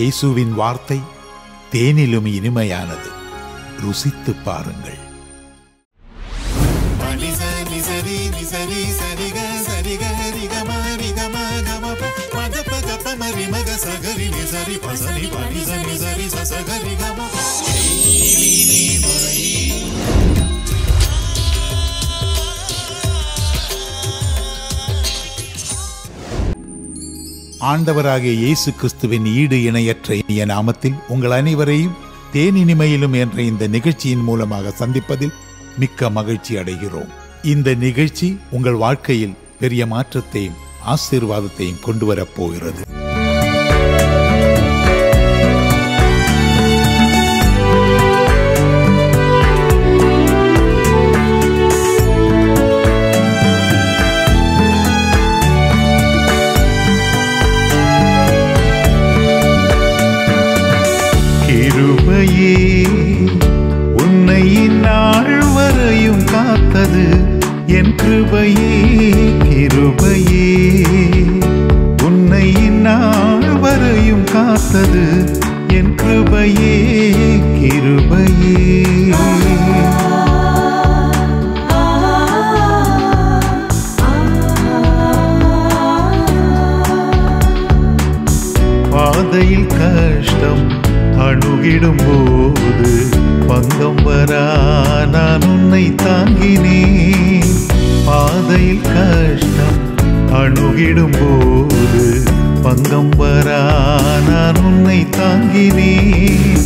இயேசுவின் வார்த்தை தேனிலும் இனிமையானது. ருசித்து பாருங்கள். ஆண்டவராகிய இயேசு கிறிஸ்துவின் ஈடு இணையற்ற இனிய நாமத்தில் உங்கள் அனைவரையும் தேனினிமையிலும் என்ற இந்த நிகழ்ச்சியின் மூலமாக சந்திப்பதில் மிக்க மகிழ்ச்சி அடைகிறோம். இந்த நிகழ்ச்சி உங்கள் வாழ்க்கையில் பெரிய மாற்றத்தையும் ஆசீர்வாதத்தையும் கொண்டு வரப் போகிறது. கிருபையே உன்னை இந்நாள் வரையும் காத்தது என் கிருபையே. கிருபையே உன்னை இந்நாள் வரையும் காத்தது என் கிருபையே. கிருபையே பாதையில் கஷ்டம் அணுகிடும் போது பங்கம் வரா நான் உன்னை தாங்கினேன். பாதையில் கஷ்டம் அணுகிடும் போது பங்கம் வரா நான் உன்னை தாங்கினேன்.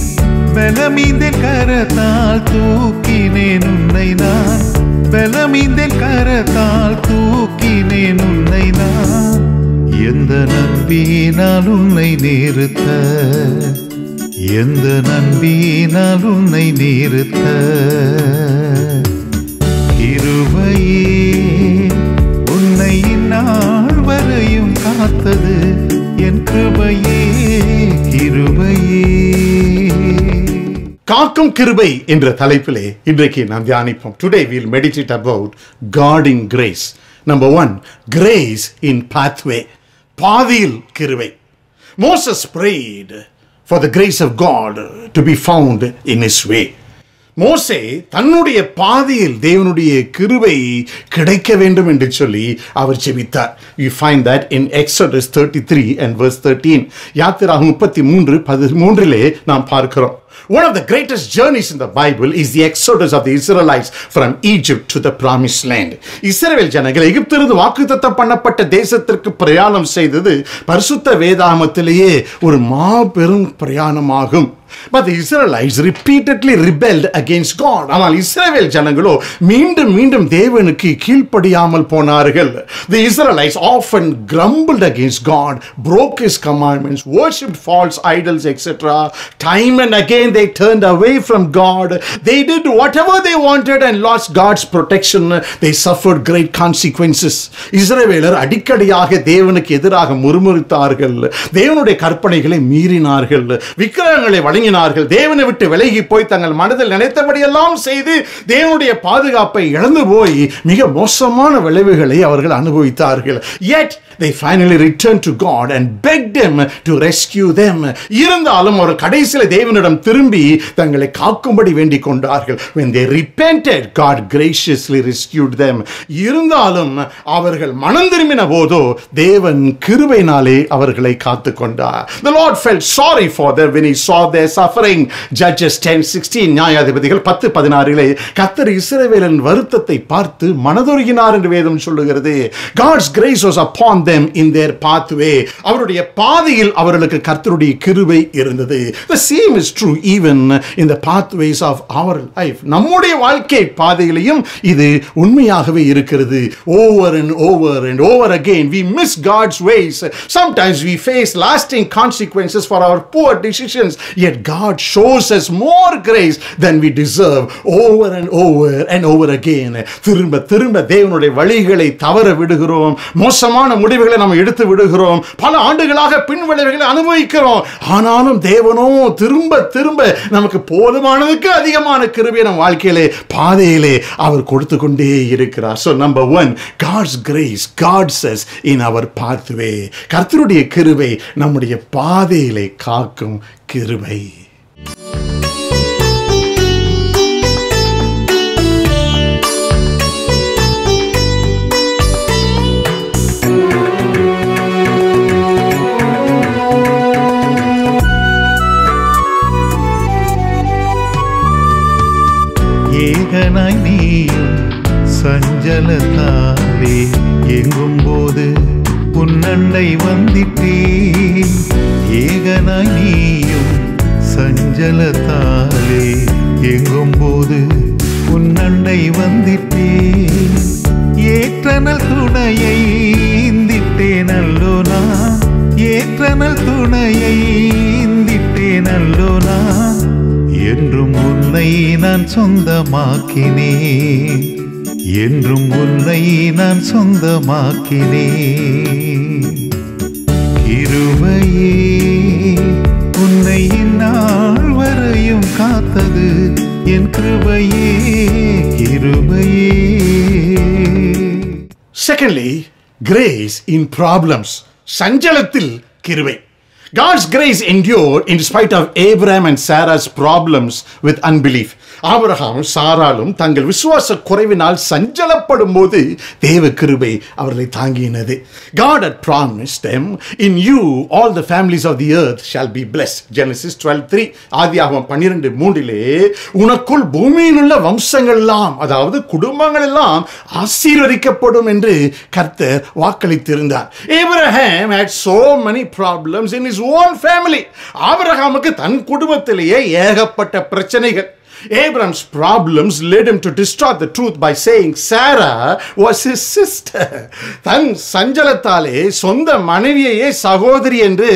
பலமீந்தேன் கரத்தால் தூக்கினேன் உன்னை நான். பலமீந்தேன் கரத்தால் தூக்கினேன் உன்னை நான். எந்த நம்பினால் உன்னை நிறுத்த, எந்த நம்பினால் உன்னை நிறுத்த. கிருபையே உன்னை இந்நாள் வரையும் காத்தது என் கிருபையே. கிருபையே காக்கும் கிருபை என்ற தலைப்பிலே இன்றைக்கு நாம் தியானிப்போம். Today we'll meditate about God in grace. Number 1, grace in pathway. பாதியில் கிருபை. Moses prayed for the grace of God to be found in his way. மோசே தன்னுடைய பாதையில் தேவனுடைய கிருபை கிடைக்க வேண்டும் என்று சொல்லி அவர் ஜெபித்தார். You find that in Exodus 33 and verse 13. யாத்திராகமம் 33:13 நாம் பார்க்கிறோம். One of the greatest journeys in the Bible is the exodus of the Israelites from Egypt to the promised land. இஸ்ரவேல் ஜனங்கள் எகிப்திலிருந்து வாக்குத்தத்தம் பண்ணப்பட்ட தேசத்திற்கு பிரயாணம் செய்தது பரிசுத்த வேதாகமத்திலேயே ஒரு மாபெரும் பிரயாணமாகும். But the Israelites repeatedly rebelled against God. ஆனால் இஸ்ரவேல் ஜனங்களோ மீண்டும் மீண்டும் தேவனுக்கு கீழ்ப்படியாமல் போனார்கள். The Israelites often grumbled against God, broke his commandments, worshipped false idols, etc. Time and again they turned away from God. They did whatever they wanted and lost God's protection. They suffered great consequences. இஸ்ரவேலர் அடிக்கடியாக தேவனுக்கு எதிராக முறுமுறுத்தார்கள். தேவனுடைய கற்பனைகளை மீறினார்கள். விக்கிரகங்களை வழங்கினார்கள். தேவனை விட்டு விலகி போய் தங்கள் மனதில் நினைத்தபடியெல்லாம் செய்து தேவனுடைய பாதுகாப்பை இழந்து போய் மிக மோசமான விளைவுகளை அவர்கள் அனுபவித்தார்கள். Yet they finally returned to God and begged him to rescue them. இருந்தாலும் அவர் கடைசியில் தேவனிடம் திரும்பி தங்களை காக்கும்படி வேண்டிக் கொண்டார்கள். When they repented, God graciously rescued them. இருந்தாலும் அவர்கள் மனம் திரும்பின போதோ தேவன் கிருபையினாலே அவர்களை காத்துக் கொண்டார். The Lord felt sorry for them when he saw their suffering. Judges 10:16 நியாயாதிபதிகள் 10:16 கர்த்தர் இஸ்ரவேலின் வருத்தத்தை பார்த்து மனதுருகினார் என்று வேதம் சொல்லுகிறது. God's grace was upon them in their pathway. அவருடைய பாதையில் அவர்களுக்கு கர்த்தருடைய கிருபை இருந்தது. The same is true even in the pathways of our life. நம்முடைய வாழ்க்கை பாதையிலும் இது உண்மையாகவே இருக்கிறது. Over and over and over again we miss God's ways. Sometimes we face lasting consequences for our poor decisions. Yet yet God shows us more grace than we deserve over and over and over again. திரும்ப திரும்ப தேவனுடைய வழிகளை தவற விடுகிறோம், மோசமான முடிவுகளை நாம் எடுத்து விடுகிறோம், பல ஆண்டுகளாக பின்விளைவுகளை அனுபவிக்கிறோம். ஆனாலும் தேவனோ திரும்ப திரும்ப நமக்கு போதுமானதுக்கு அதிகமான கிருபையை நம் வாழ்க்கையிலே பாதையிலே அவர் கொடுத்து கொண்டே இருக்கிறார். So number one, God's grace guards us in our pathway. கர்த்தருடைய கிருபை நம்முடைய பாதையிலே காக்கும் கிருபை. ஏகனாய் நீயும் சஞ்சலத்தாலே எங்கும் போது உன்னண்டை வந்திட்டே. ஏகனாய் நீயும் சஞ்சலத்தாலே எங்கும் போது உன்னண்டை வந்திட்டே. ஏற்றனல் துணையை இந்திட்டேனல்லோ நான், ஏற்றனல் துணையை இந்திட்டேனல்லோ நான். என்றும் உன்னை நான் சொந்தமாக்கினேன், என்றும் உன்னை நான் சொந்தமாக்கினேன். கிருபையே உன்னை இந்நாள் வரையும் காத்தது என் கிருபையே, கிருபையே. Secondly, grace in problems. சஞ்சலத்தில் கிருபை. God's grace endured in spite of Abraham and Sarah's problems with unbelief. Abraham சாராலும் தங்கள் விசுவாச குறைவினால் சஞ்சலப்படும் போது தேவ கிருபை அவர்களை தாங்கினது. God had promised them, in you all the families of the earth shall be blessed. Genesis 12:3. ஆதியாகமம் 12:3 உனக்குள் பூமியில் உள்ள வம்சங்கள் எல்லாம், அதாவது குடும்பங்கள் எல்லாம் ஆசீர்வதிக்கப்படும் என்று கர்த்தர் வாக்களித்திருந்தார். Abraham had so many problems in his own family. ஆபிரகாமுக்கு தன் குடும்பத்திலேயே ஏகப்பட்ட பிரச்சனைகள். Abraham's problems led him to distort the truth by saying Sarah was his sister. தன் சஞ்சலத்தாலே சொந்த மனைவியையே சகோதரி என்று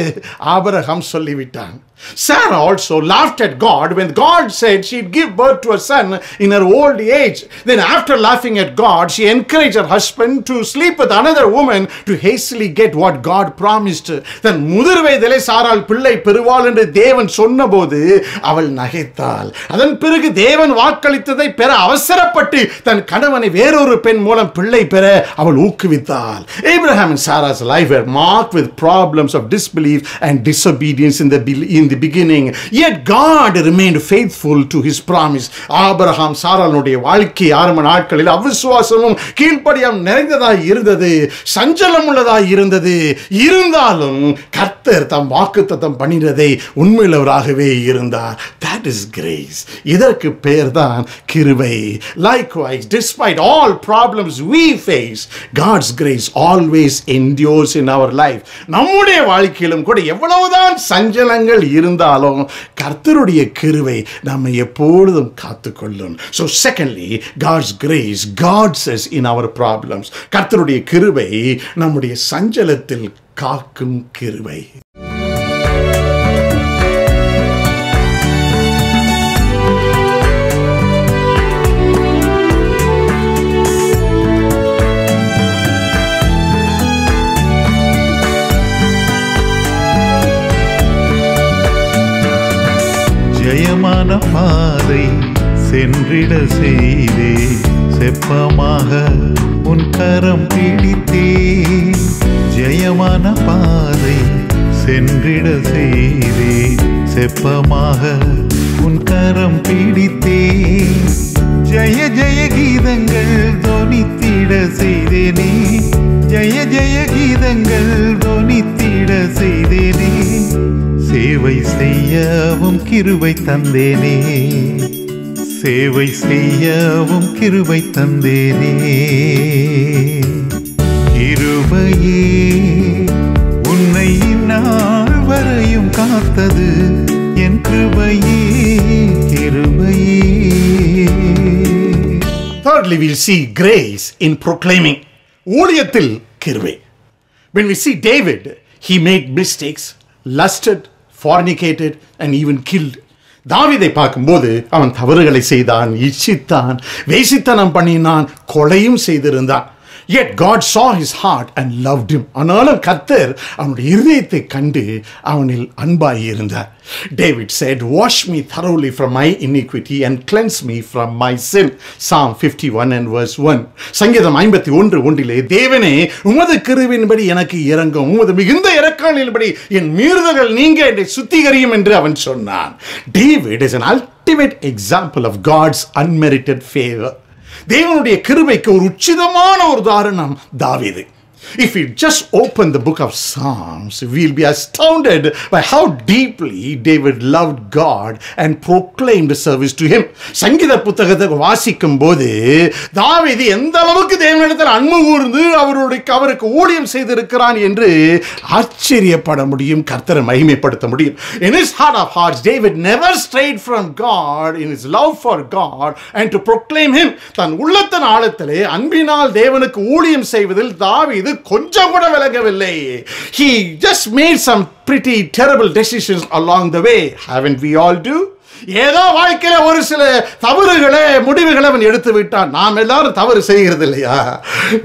ஆபிரகாம் சொல்லிவிட்டான். Sarah also laughed at God when God said she'd give birth to a son in her old age. Then after laughing at God, she encouraged her husband to sleep with another woman to hastily get what God promised her. தன் முதிர் வயதிலே சாராள் பிள்ளை பெறுவாள் என்று தேவன் சொன்னபோது அவள் நகைத்தாள். அதன் பிறகு தேவன் வாக்களித்ததை பெற அவசரப்பட்டு தன் கணவனை வேறொரு பெண் மூலம் பிள்ளை பெற அவள் ஊக்குவித்தாள். Abraham and Sarah's life were marked with problems of disbelief and disobedience in the beginning, yet God remained faithful to his promise. Abraham சாராளுடைய வாழ்க்கை ஆரம்ப நாட்களில் அவிசுவாசமும் கீழ்ப்படியாம் நிறைந்ததாய் இருந்தது, சஞ்சலம் உள்ளதாய் இருந்தது. இருந்தாலும் கர்த்தர் தம் வாக்குத்தத்தம் பண்ணினதை உண்மையுள்ளவராகவே இருந்தார். That is grace. இதற்கு பெயர்தான் கிருபை. Likewise, despite all problems we face, God's grace always endures in our life. நம்முடைய வாழ்க்கையிலும் கூட எவ்வளவுதான் சஞ்சலங்கள் இருந்தாலும் கர்த்தருடைய கிருபை நம்மை எப்பொழுதும் காத்துக்கொள்ளும். So secondly, God's grace guards us in our problems. கர்த்தருடைய கிருபை நம்முடைய சஞ்சலத்தில் காக்கும் கிருபை. ஜெயமான பாதை சென்றிட செய்தே, செப்பமாக உன் கரம் பிடித்தே. ஜெயமான பாதை சென்றிட செய்தே, செப்பமாக உன் கரம் பிடித்தே. ஜெய ஜெய கீதங்கள் தொனித்திட செய்தேனே, ஜெய ஜெய கீதங்கள் தொனித்திட செய்தேனே. சேவை செய்யவும் கிருபை தந்தேனே, சேவை செய்யவும் கிருபை தந்தேனே. கிருபையே உன்னை இந்நாள் வரையும் காத்தது என் கிருபையே, கிருபையே. Thirdly, we'll see grace in proclaiming. ஊழியத்தில் கிருபை. When we see David, he made mistakes, lusted, fornicated and even killed. தாவீதை பார்க்கும்போது அவன் தவறுகளை செய்தான், இச்சித்தான், வேசித்தனம் பண்ணினான், கொலையும் செய்திருந்தான். Yet God saw his heart and loved him. ஆனாலும் கர்த்தர் அவனுடைய இருதயத்தை கண்டு அவனில் அன்பாய் இருந்தார். David said, wash me thoroughly from my iniquity and cleanse me from my sin. Psalm 51 and verse 1. சங்கீதம் 51:1 தேவனே உமது கிருபையின்படி எனக்கு இரங்கும், உமது மிகுந்த இரக்கங்களின்படி என் மீறுதல்கள் நீங்க என்னை சுத்திகரியும் என்று அவன் சொன்னான். David is an ultimate example of God's unmerited favor. தேவனுடைய கிருபைக்கு ஒரு உச்சிதமான ஒரு உதாரணம் தாவீது. If we just open the book of Psalms, we'll be astounded by how deeply David loved God and proclaimed service to him. சங்கீத புத்தகத்தை வாசிக்கும் போது தாவீது எந்த அளவுக்கு தேவனிடத்தில் அன்பு கூர்ந்து அவருக்கு ஊழியம் செய்திருக்கிறான் என்று ஆச்சரியப்பட முடியும், கர்த்தரை மகிமைப்படுத்த முடியும். In his heart of hearts, David never strayed from God in his love for God and to proclaim him. தன் உள்ளத்தின் ஆழத்திலே அன்பினால் தேவனுக்கு ஊழியம் செய்வதில் தாவீது கொஞ்சம் கூட விலகவில்லை. He just made some pretty terrible decisions along the way. Haven't we all do? ஏதோ வாழ்க்கையில ஒரு சில முடிவுகளை அவன் எடுத்து விட்டான். நாம் எல்லாரும் தவறு செய்கிறது இல்லையா?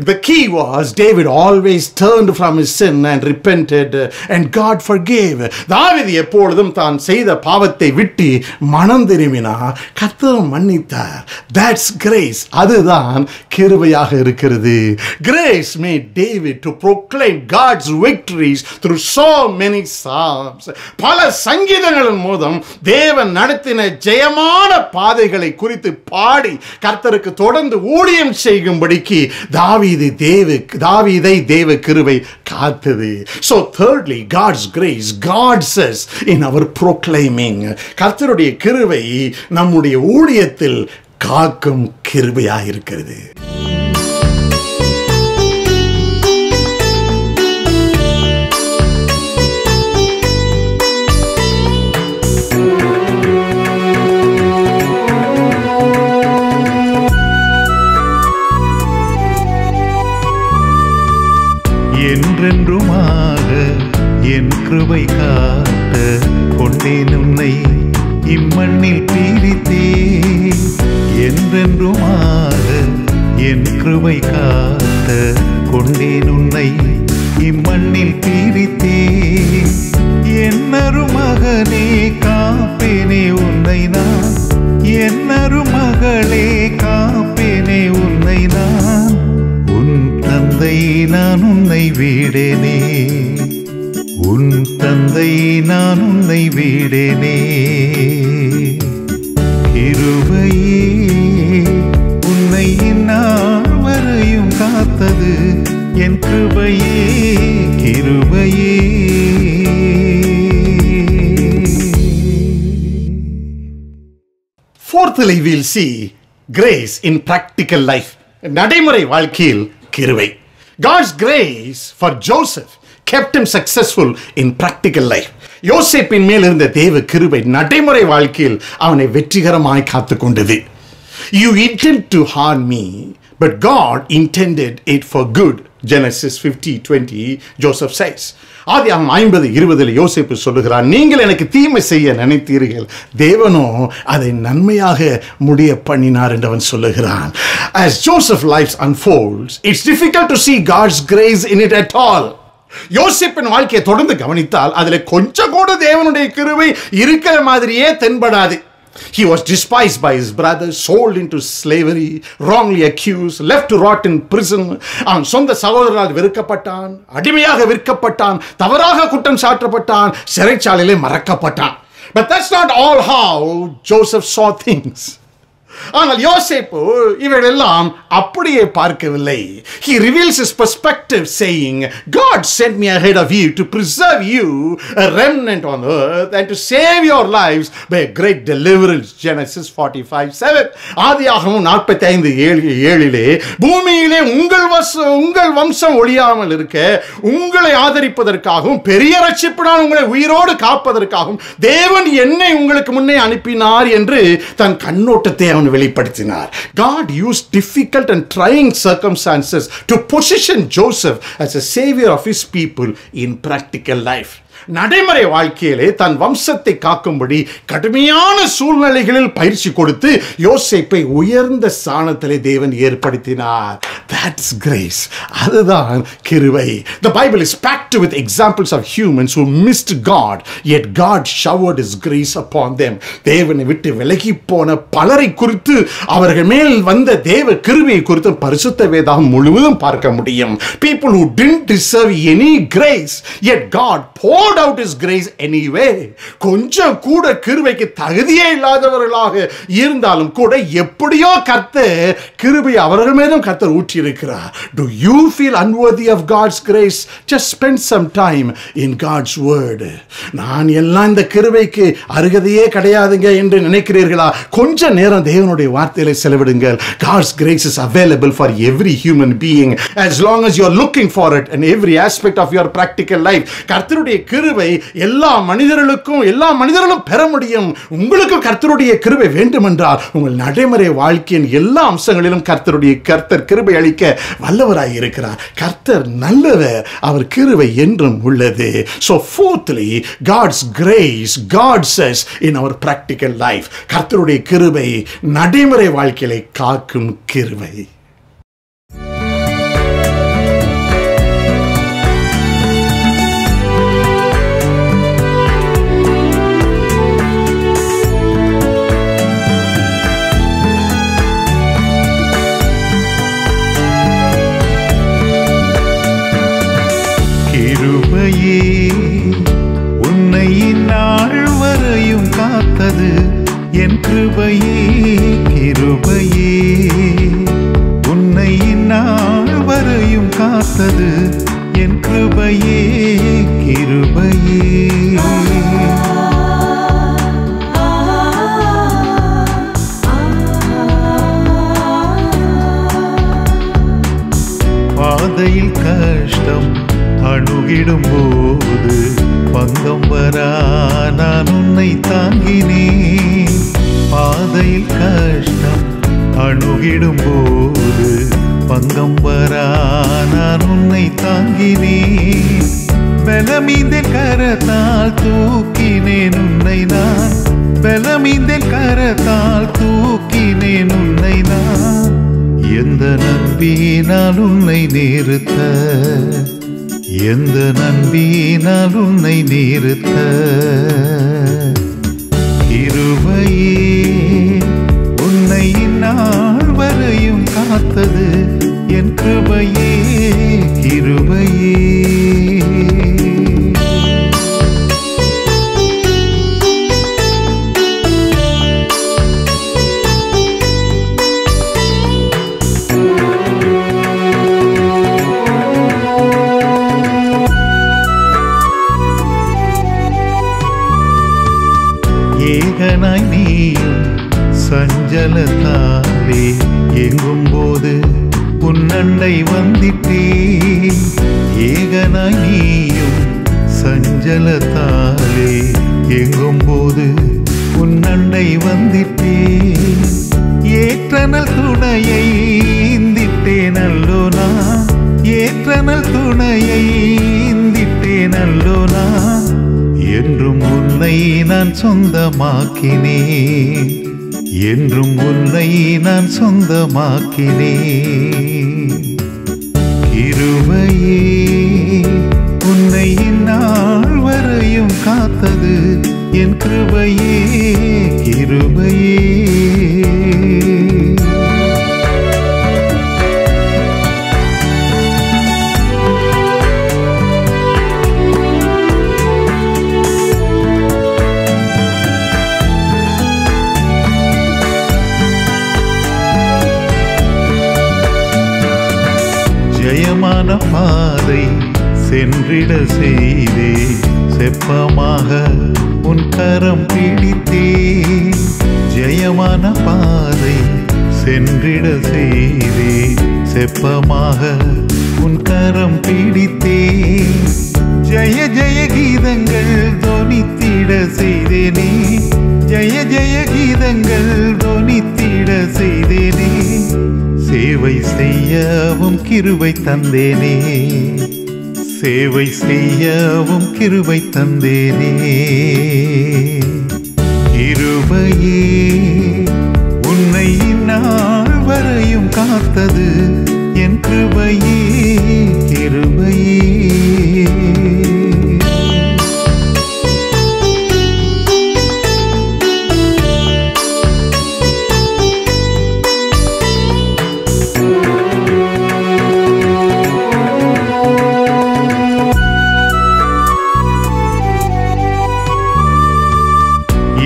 The key was David always turned from his sin and repented and God forgave. தாவீது எப்பொழுதும் தான் செய்த பாவத்தை விட்டு மனம் திரும்பினார், கர்த்தர் மன்னித்தார். That's grace. அதுதான் கிருபையாக இருக்கிறது. Grace made David to proclaim God's victories through so many psalms. பல சங்கீதங்களின் மூலம் தேவன் நடத்தின ஜெயமான பாதைகளை குறித்து பாடி கர்த்தருக்கு தொடர்ந்து ஊழியம் செய்யும்படிக்கு தாவீதை தேவ கிருபை காத்தது. So thirdly, God's grace guards us in our proclaiming. கர்த்தருடைய கிருபை நம்முடைய ஊழியத்தில் காக்கும் கிருபையாக இருக்கிறது. என்றென்றுமாக என் கிருபை காத்த கொண்டேன் உன்னை இம்மண்ணில் பீடித்தேன். என்றென்றுமாக என் கிருபை காத்த கொண்டேன் உன்னை இம்மண்ணில் பீடித்தேன். என்னரு மகனே காப்பேனே உன்னை நான், என்னரு மகளே காப்பேனே உன்னை நான். உன் தந்தை நான் உன்னை வீடேனே, உன் தந்தை நான் உன்னை வீடேனே. கிருபையே உன்னை இந்நாள் வரையும் காத்தது, என் கிருபையே கிருபையே. Fourthly, we'll see grace in practical life. நடைமுறை வாழ்க்கையில் கிருபை. God's grace for Joseph kept him successful in practical life. யோசேப்பின் மேல் இருந்த தேவ கிருபை நடைமுறை வாழ்க்கையில் அவனை வெற்றிகரமாய் காத்துக் கொண்டது. You intend to harm me, but God intended it for good. Genesis 50:20 Joseph says. ஆதியாகமம் 50:20 யோசேப்பு சொல்லுகிறார், நீங்கள் எனக்கு தீமை செய்ய நினைத்தீர்கள், தேவனோ அதை நன்மையாக முடிய பண்ணினார் என்று அவன் சொல்லுகிறான். As Joseph's life unfolds, it's difficult to see God's grace in it at all. யோசேப்பின் வாழ்க்கையை தொடர்ந்து கவனித்தால் அதில் கொஞ்சம் கூட தேவனுடைய கிருபை இருக்கிற மாதிரியே தென்படாது. He was despised by his brothers, sold into slavery, wrongly accused, left to rot in prison. அவன் சொந்த சகோதரரால் வெறுக்கப்பட்டான், அடிமையாக விற்கப்பட்டான், தவறாக குற்றம் சாட்டப்பட்டான், சிறைச்சாலையிலே மறக்கப்பட்டான். But that's not all how Joseph saw things. ஆனால் யோசேப்பு இவைகளெல்லாம் அப்படியே பார்க்கவில்லை. He reveals his perspective saying, God sent me ahead of you to preserve you, a remnant on earth, and to save your lives by a great deliverance. Genesis 45:7. ஆதியாகமம் 45:7 பூமியிலே உங்கள் வம்சம் ஒழியாமல் இருக்க உங்களை ஆதரிப்பதற்காகவும் பெரிய ரட்சிப்பினால் உங்களை உயிரோடு காப்பதற்காகவும் தேவன் என்னை உங்களுக்கு முன்னே அனுப்பினார் என்று தன் கண்ணோட்டத்தை அவன் வெளிப்படுத்தினார். God used difficult and trying circumstances to position Joseph as a savior of his people in practical life. நடைமுறை வாழ்க்கையிலே தன் வம்சத்தை காக்கும்படி கடுமையான சூழ்நிலைகளில் பயிற்சி கொடுத்து யோசேப்பை உயர்ந்த ஸ்தானத்திலே தேவன் ஏற்படுத்தினார். That's grace. அதுதான் கிருபை. The Bible is packed with examples of humans who missed God, yet God showered His grace upon them. தேவனை விட்டு விலகி போன பலரை குறித்து அவர்கள் மேல் வந்த தேவ கிருபையை குறித்து பரிசுத்த வேதம் முழுவதும் பார்க்க முடியும். People who didn't deserve any grace, yet God poured out His grace anyway. கொஞ்சம் கூட கிருபைக்கு தகுதியே இல்லாதவர்களாக இருந்தாலும் கூட எப்படியோ கர்த்தர் கிருபை அவர்கள் மேலும் கர்த்தர் ஊற்றி இருக்கிறார். Do you feel unworthy of God's grace? Just spend some time in God's word. நான் எல்லாம் இந்த கிருபைக்கு அருகதையே கிடையாதுங்க என்று நினைக்கிறீர்களா? கொஞ்ச நேரம் தேவனுடைய வார்த்தையில செலவிடுங்கள். God's grace is available for every human being as long as you are looking for it in every aspect of your practical life. கர்த்தருடைய கிருபை எல்லா மனிதர்களும் பெற முடியும். உங்களுக்கு கர்த்தருடைய கிருபை வேண்டுமென்றால் உங்கள் நடைமுறை வாழ்க்கையின் எல்லா அம்சங்களிலும் கர்த்தர் கிருபை அளிக்க வல்லவராய் இருக்கிறார். கர்த்தர் நல்லவர், அவர் கிருபை என்றும் உள்ளது. So fourthly, God's grace, God says in our practical life, கர்த்தருடைய கிருபை நடைமுறை வாழ்க்கையை காக்கும் கிருபை. கிருபையே உன்னை இந்நாள் வரையும் காத்தது என் கிருபையே. கிருபையே உன்னை இந்நாள் வரையும் காத்தது என் கிருபையே. கிருபையே பாதையில் கஷ்டம் அணுகிடும் போது பங்கம் வரா நான் உன்னை தாங்கினேன். பாதையில் கஷ்டம் அணுகிடும் போது பங்கம் வரா நான் உன்னை தாங்கினேன். பலமீந்தேன் கரத்தால் தூக்கினேன் உன்னை நான். பலமீந்தேன் கரத்தால் தூக்கினேன் உன்னை நான். எந்த நம்பினால் உன்னை நிறுத்த, எந்த நம்பினால் உன்னை நிறுத்த. கிருபையே உன்னை இந்நாள் வரையும் காத்தது என் கிருபையே. கிருபையே ஏகனாய் நீயும் சஞ்சலத்தாலே எங்கும் போது உன்னண்டை வந்திட்டேன். ஏகனாய் நீயும் சஞ்சலத்தாலே எங்கும் போது உன்னண்டை வந்திட்டேன். ஏற்றனல் துணையை ஈந்திட்டேன் அல்லோ நான். ஏற்றனல் துணையை ஈந்திட்டேன் அல்லோ நான். என்றும் உன்னை நான் சொந்தமாக்கினேன். என்றும் உன்னை நான் சொந்தமாக்கினேன். கிருபையே உன்னை இந்நாள் வரையும் காத்தது என் கிருபையே. கிருபையே ஜெயமான பாதை சென்றிட செய்தே. செப்பமாக உன் கரம் பிடித்தே. ஜெயமான பாதை சென்றிட செய்தே. செப்பமாக உன் கரம் பிடித்தே. ஜெய ஜெய கீதங்கள் தொனித்திட செய்தேனே. ஜெய ஜெய கீதங்கள் தொனித்திட செய்தேனே. சேவை செய்யவும் கிருபை தந்தேனே. சேவை செய்யவும் கிருபை தந்தேனே. கிருபையே உன்னை இந்நாள் வரையும் காத்தது என் கிருபையே, கிருபையே.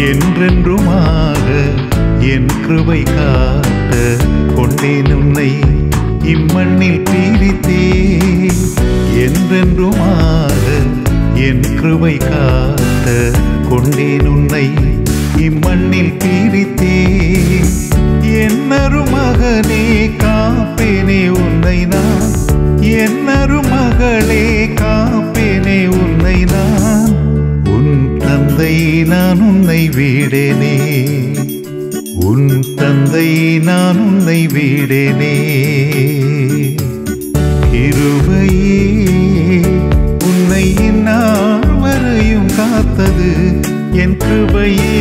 என்றென்றுமாக என் கிருபை காத்த கொண்டேன் உன்னை இம்மண்ணில் பீரித்தே. என்றென்றுமாக என் கிருபை காத்த கொண்டேன் உன்னை இம்மண்ணில் பீரித்தே. என்னரு மகனே காப்பேனே உன்னை நான், என்னரு மகளே காப்பேனே உன்னை நான். உன் தந்தை நான் உன்னை வீடேனே, உன் தந்தை நான் உன்னை வீடேனே. கிருபையே உன்னை இந்நாள் வரையும் காத்தது என் கிருபையே,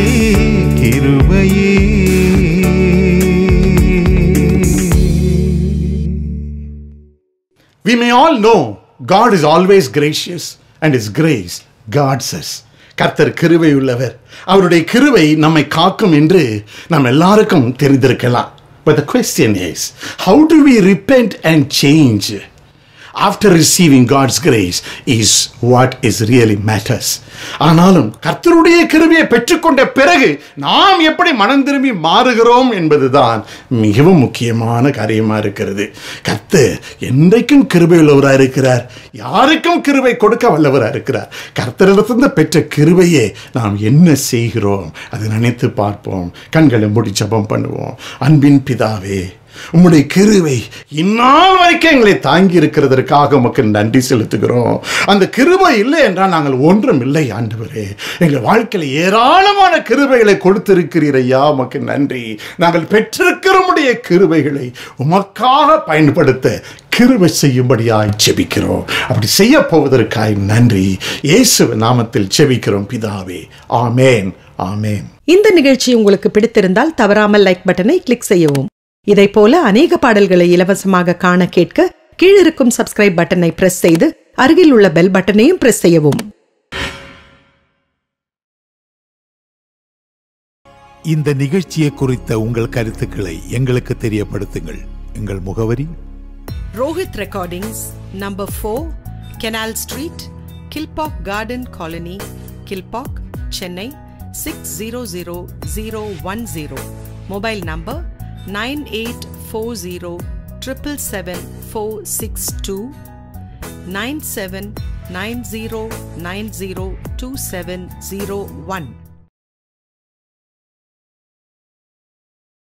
கிருபையே. We may all know God is always gracious and His grace guards us. கர்த்தர் கிருபை உள்ளவர், அவருடைய கிருபை நம்மை காக்கும் என்று நாம் எல்லாருக்கும் தெரிந்திருக்கலாம். But the question is, how do we repent and change after receiving God's grace is what is really matters. ஆனாலும் கர்த்தருடைய கிருபையை பெற்றுக்கொண்ட பிறகு நாம் எப்படி மனம் திரும்பி மாறுகிறோம் என்பதுதான் மிகவும் முக்கியமான காரியமா இருக்கிறது. கர்த்தர் என்றைக்கும் கிருபை உள்ளவராக இருக்கிறார், யாருக்கும் கிருபை கொடுக்க வல்லவராக இருக்கிறார். கர்த்தரிடத்திலிருந்து பெற்ற கிருபையை நாம் என்ன செய்கிறோம் அதை நினைத்து பார்ப்போம். கண்களை மூடி ஜெபம் பண்ணுவோம். அன்பின் பிதாவே, உம்முடைய கிருபை இந்நாள் வரைக்கும் எங்களை தாங்கி இருக்கிறதற்காக உமக்கு நன்றி செலுத்துகிறோம். அந்த கிருபை இல்லை என்றால் நாங்கள் ஒன்றும் இல்லை ஆண்டவரே. எங்கள் வாழ்க்கையில் ஏராளமான கிருபைகளை கொடுத்திருக்கிறீர் ஐயா, உமக்கு நன்றி. நாங்கள் பெற்றிருக்கிற உம்முடைய கிருபைகளை உமக்காக பயன்படுத்த கிருபை செய்யும்படியாய் ஜெபிக்கிறோம். அப்படி செய்ய போவதற்காய் நன்றி. இயேசுவின் நாமத்தில் ஜெபிக்கிறோம் பிதாவே, ஆமேன், ஆமேன். இந்த நிகழ்ச்சி உங்களுக்கு பிடித்திருந்தால் தவறாமல் லைக் பட்டனை கிளிக் செய்யவும். இதைப்போல அநேக பாடல்களை இலவசமாக காண கேட்க கீழிருக்கும் சப்ஸ்கிரைப் பட்டனை பிரஸ் செய்து அருகில் உள்ள பெல் பட்டனையும் பிரஸ் செய்யவும். இந்த நிகழ்ச்சியை குறித்த உங்கள் கருத்துக்களை எங்களுக்கு தெரியப்படுத்துங்கள். எங்கள் முகவரி Rohit recordings, number 4, canal street, Kilpauk garden colony, Kilpauk, Chennai 600010. Mobile number 9840777462 9790902701.